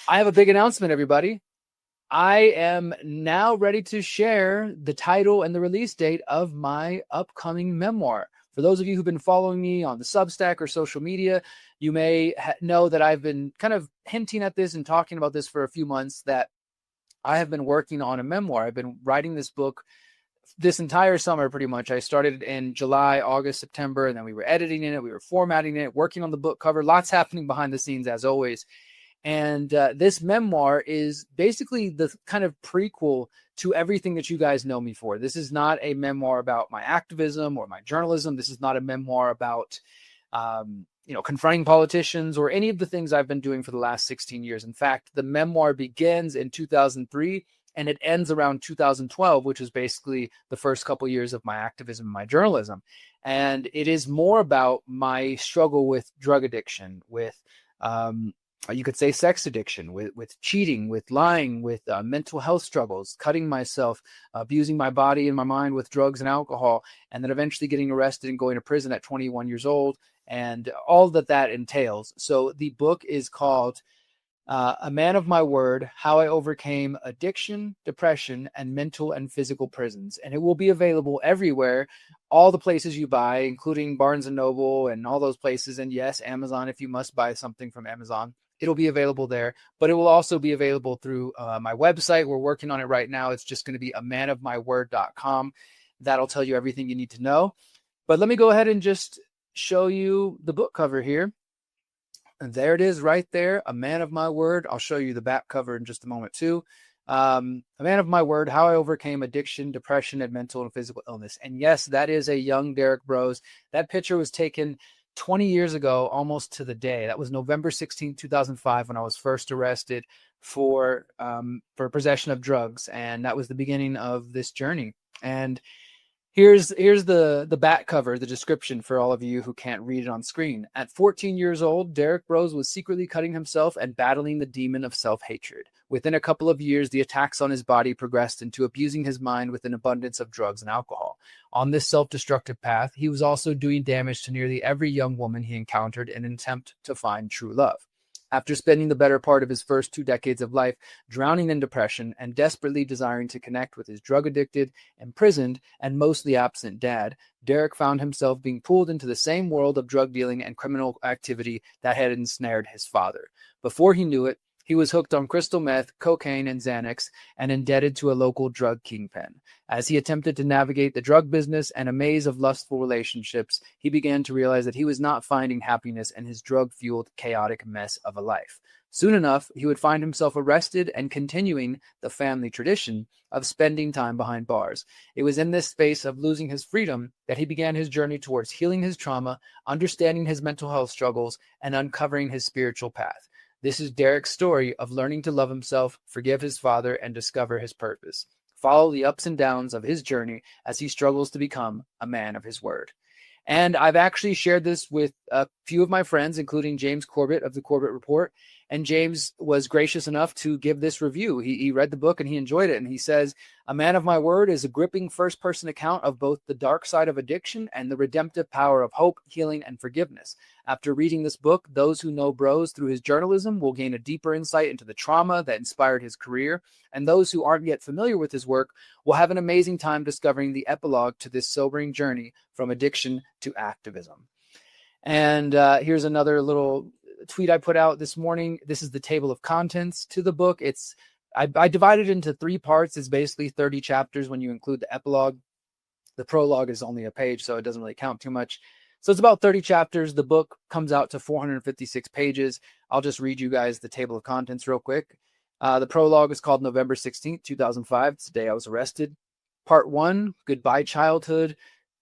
I have a big announcement, everybody. I am now ready to share the title and the release date of my upcoming memoir. For those of you who've been following me on the Substack or social media, you may know that I've been kind of hinting at this and talking about this for a few months, that I have been working on a memoir. I've been writing this book this entire summer, pretty much. I started in July, August, September, and then we were editing it, we were formatting it, working on the book cover, lots happening behind the scenes as always. And this memoir is basically the kind of prequel to everything that you guys know me for. This is not a memoir about my activism or my journalism. This is not a memoir about, confronting politicians or any of the things I've been doing for the last 16 years. In fact, the memoir begins in 2003 and it ends around 2012, which is basically the first couple years of my activism and my journalism. And it is more about my struggle with drug addiction, with you could say sex addiction, with cheating, with lying, with mental health struggles, cutting myself, abusing my body and my mind with drugs and alcohol, and then eventually getting arrested and going to prison at 21 years old, and all that entails. So the book is called A Man of My Word, How I Overcame Addiction, Depression, and Mental and Physical Prisons. And it will be available everywhere, all the places you buy, including Barnes & Noble and all those places. And yes, Amazon, if you must buy something from Amazon. It'll be available there, but it will also be available through my website. We're working on it right now. It's just going to be amanofmyword.com. That'll tell you everything you need to know. But let me go ahead and just show you the book cover here. And there it is right there, A Man of My Word. I'll show you the back cover in just a moment too. A Man of My Word, How I Overcame Addiction, Depression, and Mental and Physical Illness. And yes, that is a young Derrick Broze. That picture was taken 20 years ago, almost to the day. That was November 16, 2005, when I was first arrested for possession of drugs. And that was the beginning of this journey. And here's the back cover, the description for all of you who can't read it on screen. At 14 years old, Derrick Broze was secretly cutting himself and battling the demon of self-hatred. Within a couple of years, the attacks on his body progressed into abusing his mind with an abundance of drugs and alcohol. On this self-destructive path, he was also doing damage to nearly every young woman he encountered in an attempt to find true love. After spending the better part of his first 2 decades of life drowning in depression and desperately desiring to connect with his drug-addicted, imprisoned, and mostly absent dad, Derrick found himself being pulled into the same world of drug dealing and criminal activity that had ensnared his father. Before he knew it, he was hooked on crystal meth, cocaine, and Xanax, and indebted to a local drug kingpin. As he attempted to navigate the drug business and a maze of lustful relationships, he began to realize that he was not finding happiness in his drug-fueled, chaotic mess of a life. Soon enough, he would find himself arrested and continuing the family tradition of spending time behind bars. It was in this space of losing his freedom that he began his journey towards healing his trauma, understanding his mental health struggles, and uncovering his spiritual path. This is Derrick's story of learning to love himself, forgive his father, and discover his purpose. Follow the ups and downs of his journey as he struggles to become a man of his word. And I've actually shared this with a few of my friends, including James Corbett of the Corbett Report. And James was gracious enough to give this review. He read the book and he enjoyed it. And he says, A Man of My Word is a gripping first-person account of both the dark side of addiction and the redemptive power of hope, healing, and forgiveness. After reading this book, those who know Broze through his journalism will gain a deeper insight into the trauma that inspired his career. And those who aren't yet familiar with his work will have an amazing time discovering the epilogue to this sobering journey from addiction to activism. And here's another little tweet I put out this morning. This is the table of contents to the book. I divided it into 3 parts. It's basically 30 chapters when you include the epilogue. The prologue is only a page, so it doesn't really count too much. So it's about 30 chapters. The book comes out to 456 pages. I'll just read you guys the table of contents real quick. The prologue is called November 16th, 2005. It's the day I was arrested. Part 1, Goodbye Childhood,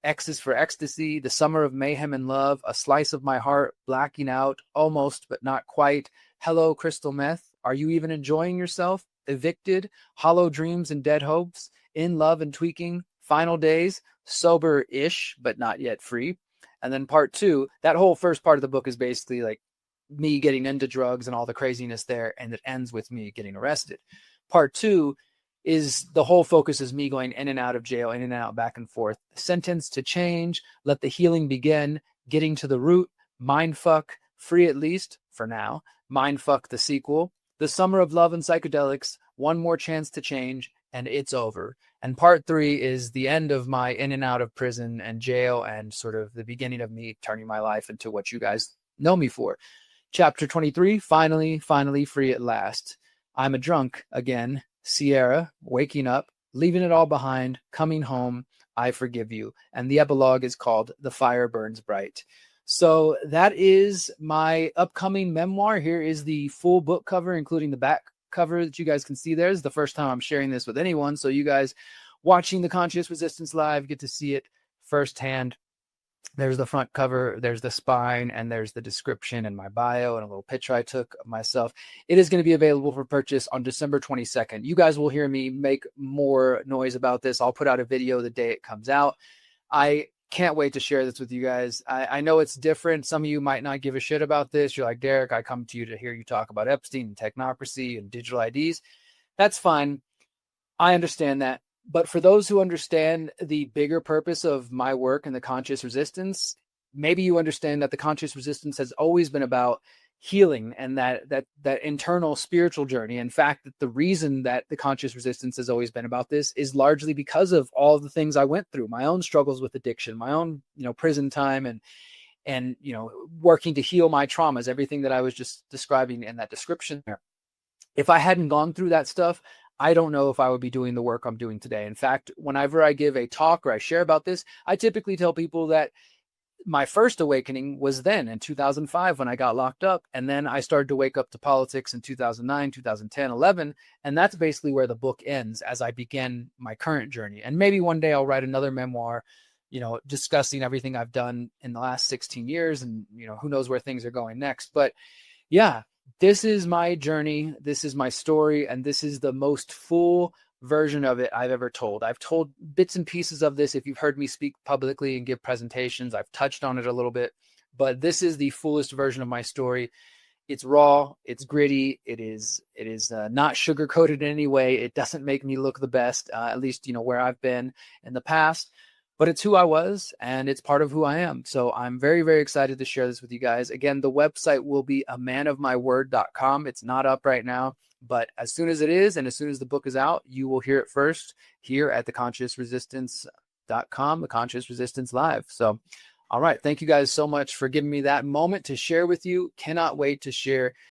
X's for Ecstasy, The Summer of Mayhem and Love, A Slice of My Heart, Blacking Out, Almost But Not Quite, Hello Crystal Meth, Are You Even Enjoying Yourself, Evicted, Hollow Dreams and Dead Hopes, In Love and Tweaking, Final Days, Sober-ish But Not Yet Free. And then part 2, that whole first part of the book is basically like me getting into drugs and all the craziness there, and it ends with me getting arrested. Part 2 is the whole focus is me going in and out of jail, in and out, back and forth. Sentence to change, let the healing begin, getting to the root, mindfuck, free at least, for now, mindfuck the sequel, The Summer of Love and Psychedelics, One More Chance to Change, and It's Over. And part 3 is the end of my in and out of prison and jail, and sort of the beginning of me turning my life into what you guys know me for. Chapter 23, finally free at last. I'm a drunk again. Sierra, waking up, leaving it all behind, coming home. I forgive you. And the epilogue is called The Fire Burns Bright. So that is my upcoming memoir. Here is the full book cover, including the back cover that you guys can see there. This is the first time I'm sharing this with anyone. So you guys watching the Conscious Resistance Live get to see it firsthand. There's the front cover, there's the spine, and there's the description and my bio and a little picture I took of myself. It is going to be available for purchase on December 22nd. You guys will hear me make more noise about this. I'll put out a video the day it comes out. I can't wait to share this with you guys. I know it's different. Some of you might not give a shit about this. You're like, Derrick, I come to you to hear you talk about Epstein and technocracy and digital IDs. That's fine. I understand that. But for those who understand the bigger purpose of my work and the Conscious Resistance, maybe you understand that the Conscious Resistance has always been about healing and that internal spiritual journey. In fact, that the reason that the Conscious Resistance has always been about this is largely because of all the things I went through, my own struggles with addiction, my own, prison time, and working to heal my traumas, everything that I was just describing in that description there. If I hadn't gone through that stuff, I don't know if I would be doing the work I'm doing today. In fact, whenever I give a talk or I share about this, I typically tell people that my first awakening was then in 2005 when I got locked up. And then I started to wake up to politics in 2009, 2010, 11. And that's basically where the book ends as I begin my current journey. And maybe one day I'll write another memoir, discussing everything I've done in the last 16 years. And, who knows where things are going next. But yeah, this is my journey. This is my story. And this is the most full version of it I've ever told. I've told bits and pieces of this. If you've heard me speak publicly and give presentations, I've touched on it a little bit, but this is the fullest version of my story. It's raw. It's gritty. It is not sugar coated in any way. It doesn't make me look the best, at least, where I've been in the past, but it's who I was and it's part of who I am. So I'm very, very excited to share this with you guys. Again, the website will be amanofmyword.com. It's not up right now, but as soon as it is, and as soon as the book is out, you will hear it first here at theconsciousresistance.com, the Conscious Resistance Live. So, all right. Thank you guys so much for giving me that moment to share with you. Cannot wait to share